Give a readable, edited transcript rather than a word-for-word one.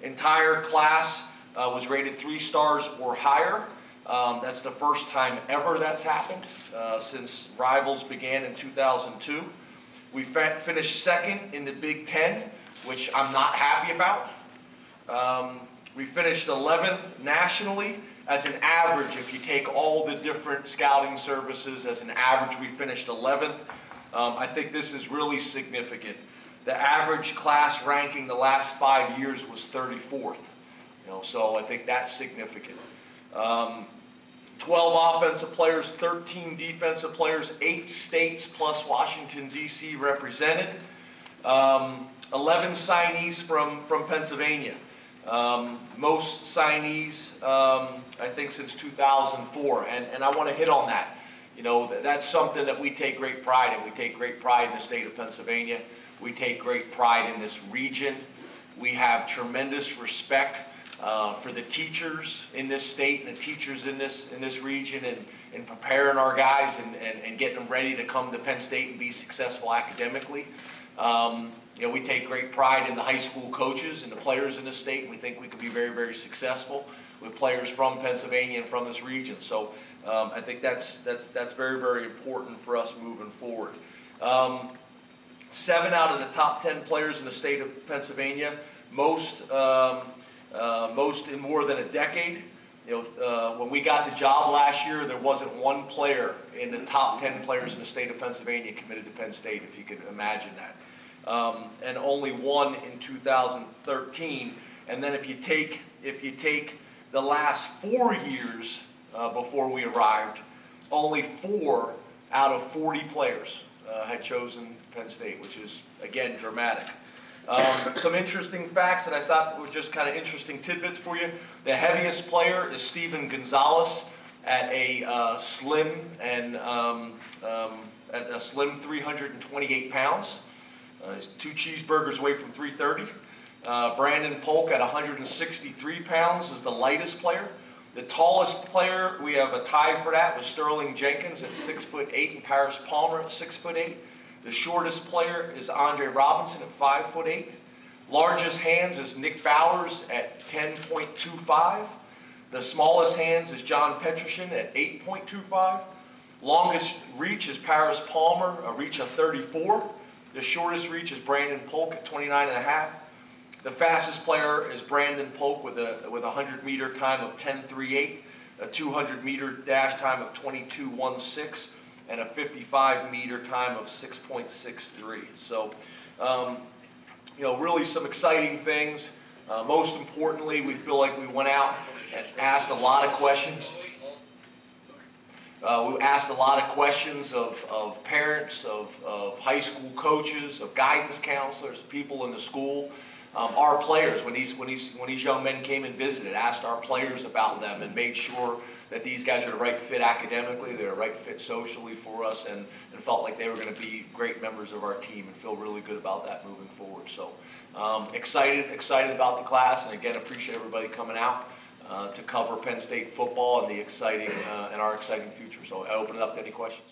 entire class was rated 3 stars or higher. That's the first time ever that's happened since Rivals began in 2002. We finished second in the Big Ten, which I'm not happy about. We finished 11th nationally. As an average, if you take all the different scouting services, as an average we finished 11th. I think this is really significant. The average class ranking the last 5 years was 34th. So I think that's significant. 12 offensive players, 13 defensive players, 8 states plus Washington, D.C. represented. 11 signees from Pennsylvania. Most signees, I think, since 2004. And I want to hit on that. That's something that we take great pride in. We take great pride in the state of Pennsylvania. We take great pride in this region. We have tremendous respect for the teachers in this state and the teachers in this region, and preparing our guys and getting them ready to come to Penn State and be successful academically. We take great pride in the high school coaches and the players in this state, and we think we can be very, very successful with players from Pennsylvania and from this region. So I think that's very, very important for us moving forward. 7 out of the top 10 players in the state of Pennsylvania, most in more than a decade. When we got the job last year, there wasn't one player in the top 10 players in the state of Pennsylvania committed to Penn State, if you could imagine that. And only 1 in 2013. And then if you take the last 4 years before we arrived, only 4 out of 40 players had chosen Penn State, which is, again, dramatic. Some interesting facts that I thought were just kind of interesting tidbits for you. The heaviest player is Steven Gonzalez at a slim 328 pounds. He's 2 cheeseburgers away from 330. Brandon Polk at 163 pounds is the lightest player. The tallest player, we have a tie for that, was Sterling Jenkins at 6'8", and Paris Palmer at 6'8". The shortest player is Andre Robinson at 5'8". Largest hands is Nick Bowers at 10.25. The smallest hands is John Petroshin at 8.25. Longest reach is Paris Palmer, a reach of 34. The shortest reach is Brandon Polk at 29.5. The fastest player is Brandon Polk with a 100-meter time of 10.38, a 200-meter dash time of 22.16, and a 55-meter time of 6.63. So, really some exciting things. Most importantly, we feel like we went out and asked a lot of questions. We asked a lot of questions of parents, of high school coaches, of guidance counselors, people in the school. Our players, when these young men came and visited, asked our players about them and made sure that these guys are the right fit academically, they're the right fit socially for us, and felt like they were going to be great members of our team, and feel really good about that moving forward. So excited about the class, and again, appreciate everybody coming out to cover Penn State football and our exciting future. So I open it up to any questions.